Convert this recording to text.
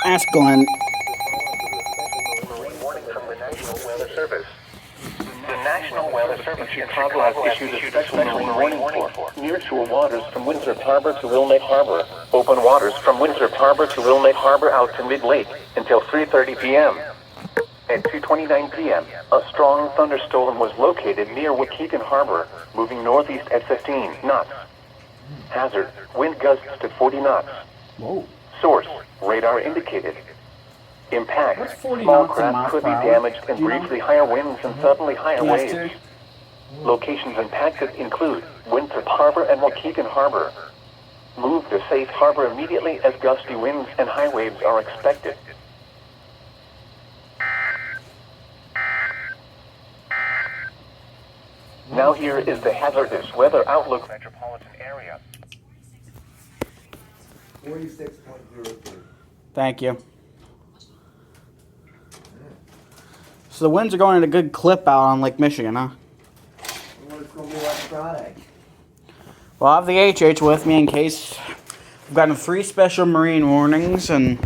Ask Glenn. Warning from the National Weather Service. The National Weather Service in Chicago has issued a special marine warning for nearshore waters from Winthrop Harbor to Wilmette Harbor. Open waters from Winthrop Harbor to Wilmette Harbor out to mid-lake until 3:30 p.m. At 2:29 p.m., a strong thunderstorm was located near Waukegan Harbor, moving northeast at 15 knots. Hazard, wind gusts to 40 knots. Whoa. Source, radar indicated. Impact, What's 40 small knots in craft miles could per be hour? damaged in Do you know? briefly higher winds and suddenly higher Yes, waves. dude. Locations impacted include Winthrop Harbor and Waukegan Harbor. Move to safe harbor immediately as gusty winds and high waves are expected. Now here is the hazardous weather outlook metropolitan area. 46.03. Thank you. So the winds are going at a good clip out on Lake Michigan, huh? What it's going to be like Friday. Well, I have the HH with me in case. I've gotten 3 special marine warnings, and